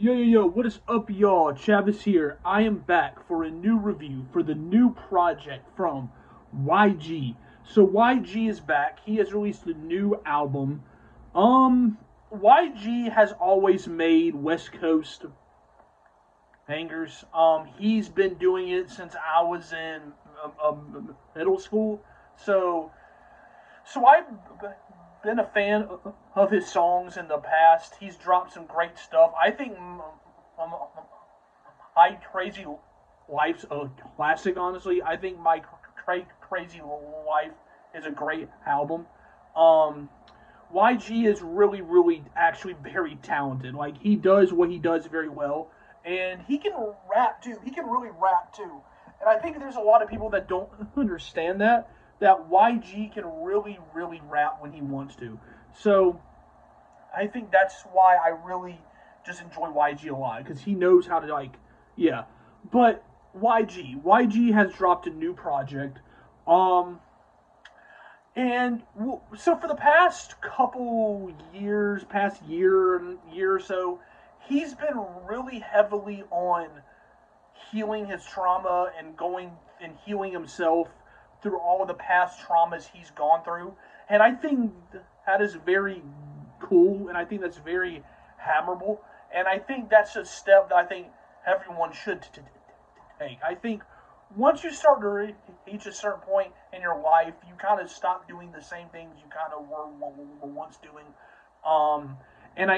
Yo, what is up, y'all? Chavis here. I am back for a new review for the new project from YG. So YG is back. He has released a new album. YG has always made West Coast bangers. He's been doing it since I was in middle school. So, so I've been a fan of his songs in the past. He's dropped some great stuff. I think My Crazy Life's a classic, honestly. I think Crazy Life is a great album. Um, YG is really, actually very talented. Like, he does what he does very well. And he can rap, too. He can really rap, too. And I think there's a lot of people that don't understand that YG can really rap when he wants to. So, I think that's why I really just enjoy YG a lot because he knows how to yeah. But YG has dropped a new project, um, and so for the past couple years, past year or so, he's been really heavily on healing his trauma and going and healing himself through all of the past traumas he's gone through. And I think that is very cool, and I think that's very hammerable. And I think that's a step that I think everyone should take. I think once you start to reach a certain point in your life, you kind of stop doing the same things you kind of were once doing, um, and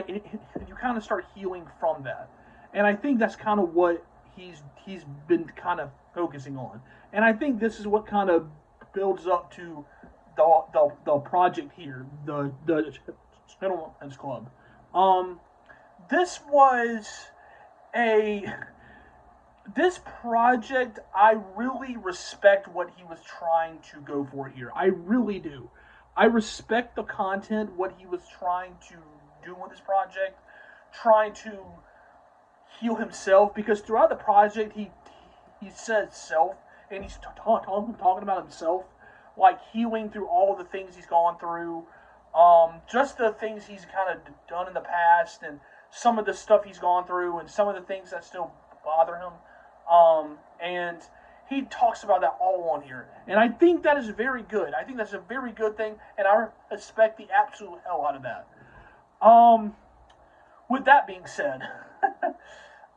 you kind of start healing from that. And I think that's kind of what he's been kind of focusing on. And I think this is what kind of builds up to the project here, the Gentleman's Club. Um, this was a this project. I really respect what he was trying to go for here. I really do. I respect the content, what he was trying to do with this project, trying to heal himself because throughout the project he says self and he's talking about himself, like healing through all the things he's gone through, just the things he's kind of done in the past and some of the stuff he's gone through and some of the things that still bother him, and he talks about that all on here, and I think that is very good. I think that's a very good thing, and I respect the absolute hell out of that. um with that being said,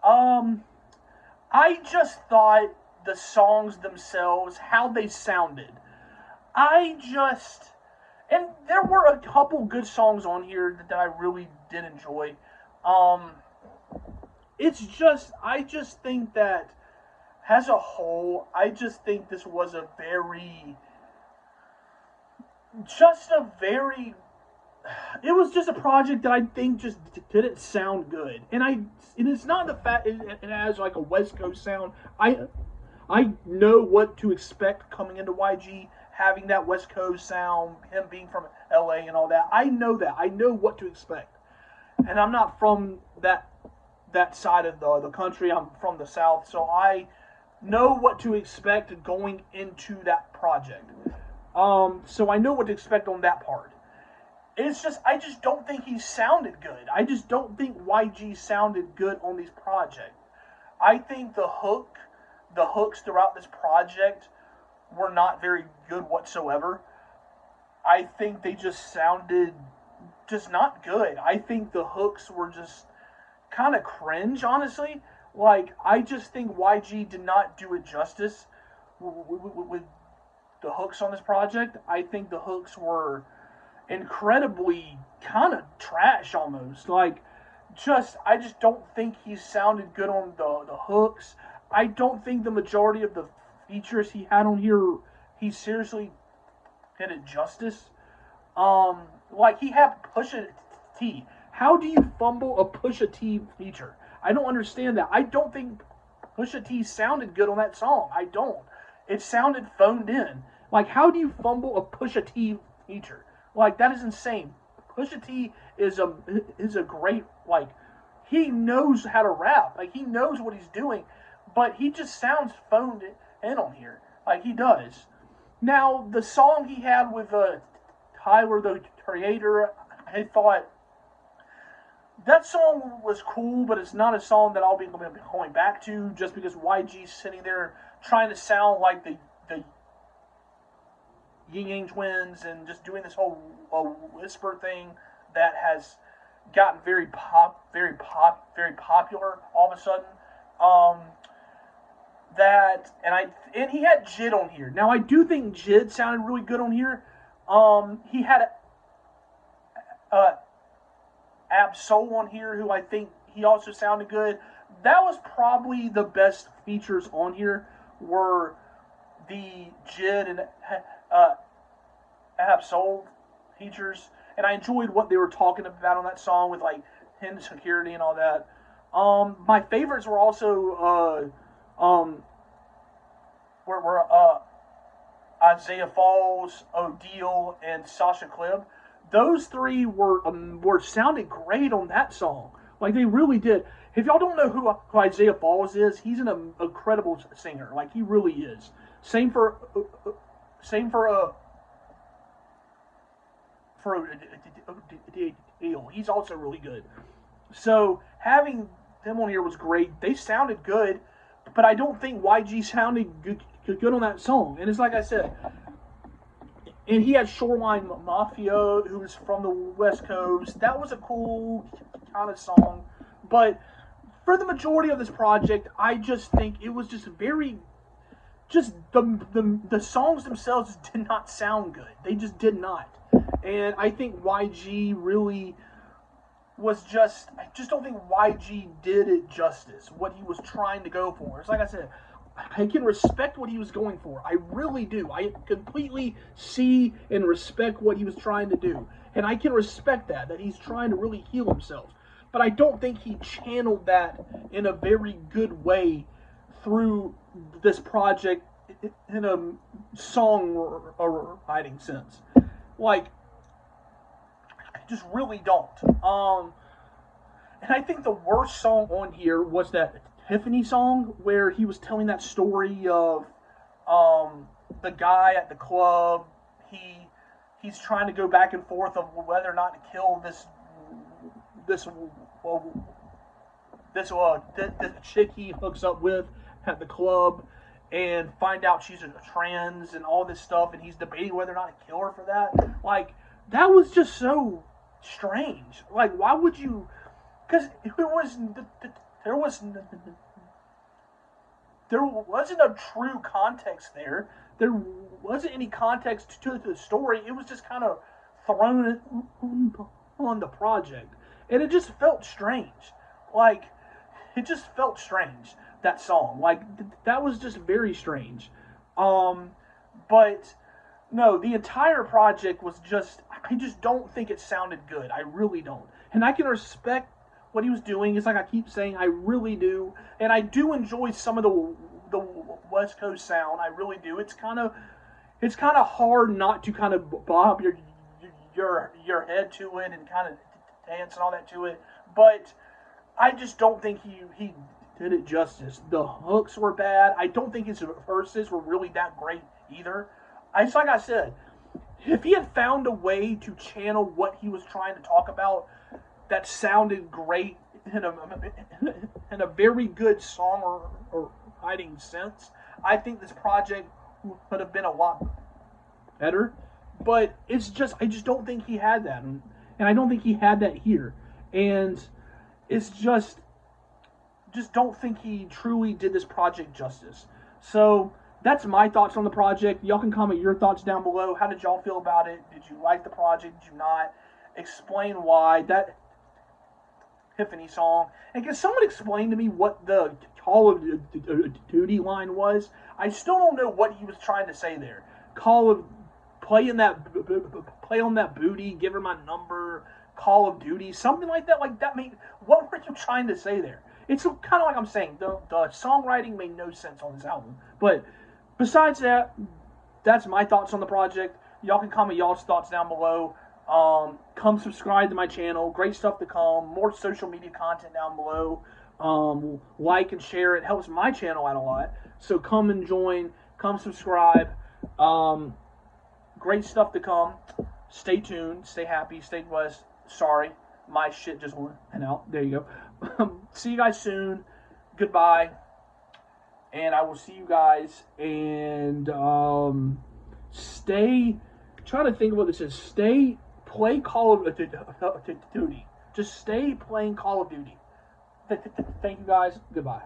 um, I just thought the songs themselves, how they sounded, I just, and there were a couple good songs on here that I really did enjoy. Um, I just think that as a whole, I just think this was just a very it was just a project that I think just didn't sound good, and it's not the fact it has like a West Coast sound. I know what to expect coming into YG, having that West Coast sound, him being from LA and all that. I know that. I know what to expect, and I'm not from that side of the country. I'm from the South, so I know what to expect going into that project. So I know what to expect on that part. It's just I just don't think he sounded good. I just don't think YG sounded good on these projects. I think the hooks throughout this project were not very good whatsoever. I think they just sounded just not good. I think the hooks were just kind of cringe, honestly. Like I just think YG did not do it justice with the hooks on this project. I think the hooks were incredibly kind of trash almost. Like I just don't think he sounded good on the hooks. I don't think the majority of the features he had on here he seriously did it justice. Like he had Pusha T. How do you fumble a Pusha T feature? I don't understand that. I don't think Pusha T sounded good on that song. I don't. It sounded phoned in. Like how do you fumble a Pusha T feature? Like that is insane. Pusha T is a great, like he knows how to rap. Like he knows what he's doing, but he just sounds phoned in on here. Like he does. Now the song he had with Tyler the Creator, I thought that song was cool, but it's not a song that I'll be going back to just because YG's sitting there trying to sound like the Yin Yang Twins and just doing this whole whisper thing that has gotten very popular all of a sudden. Um, and he had Jid on here. Now I do think Jid sounded really good on here. He had Ab-Soul on here, who I think he also sounded good. That was probably the best features on here were the Jid and Ab-Soul features, and I enjoyed what they were talking about on that song with like insecurity and all that. My favorites were also were Isaiah Falls, O'Deal, and Sasha Clibb. Those three were sounded great on that song. Like they really did. If y'all don't know who Isaiah Falls is, he's an incredible singer. Like he really is. Same for O'Deal. He's also really good. So having them on here was great. They sounded good, but I don't think YG sounded good on that song. And it's like I said, and he had Shoreline Mafia, who's from the West Coast. That was a cool kind of song. But for the majority of this project, I just think it was just very, just the songs themselves did not sound good. They just did not. And I think YG really was just, I just don't think YG did it justice, what he was trying to go for. It's like I said, I can respect what he was going for. I really do. I completely see and respect what he was trying to do. And I can respect that he's trying to really heal himself. But I don't think he channeled that in a very good way through this project in a songwriting sense. Like, I just really don't. And I think the worst song on here was that Tiffany song where he was telling that story of the guy at the club. He's trying to go back and forth of whether or not to kill this chick he hooks up with at the club and find out she's a trans and all this stuff, and he's debating whether or not to kill her for that. Like, that was just so strange. Like, why would you? Because there wasn't a true context there. There wasn't any context to the story. It was just kind of thrown on the project. And it just felt strange. Like, it just felt strange, that song. Like, that was just very strange. But, no, the entire project was just, I just don't think it sounded good. I really don't. And I can respect what he was doing. It's like I keep saying, I really do. And I do enjoy some of the West Coast sound. I really do. It's kind of hard not to kind of bob your head to it and kind of dance and all that to it. But I just don't think he did it justice. The hooks were bad. I don't think his verses were really that great either. It's like I said, if he had found a way to channel what he was trying to talk about that sounded great in a very good song or writing sense, I think this project would have been a lot better. But it's just, I just don't think he had that. And I don't think he had that here. And it's just don't think he truly did this project justice. So that's my thoughts on the project. Y'all can comment your thoughts down below. How did y'all feel about it? Did you like the project? Did you not? Explain why. That Tiffany song. And can someone explain to me what the Call of Duty line was? I still don't know what he was trying to say there. Play on that booty, give her my number, Call of Duty, something like that. Like that what were you trying to say there? It's kind of like I'm saying, the songwriting made no sense on this album. But besides that, that's my thoughts on the project. Y'all can comment y'all's thoughts down below. Come subscribe to my channel. Great stuff to come. More social media content down below. Like and share. It helps my channel out a lot. So come and join. Come subscribe. Great stuff to come. Stay tuned. Stay happy. Stay blessed. Sorry. My shit just went out. There you go. See you guys soon. Goodbye. And I will see you guys. And stay. Trying to think of what this is. Play Call of Duty. Just stay playing Call of Duty. Thank you guys. Goodbye.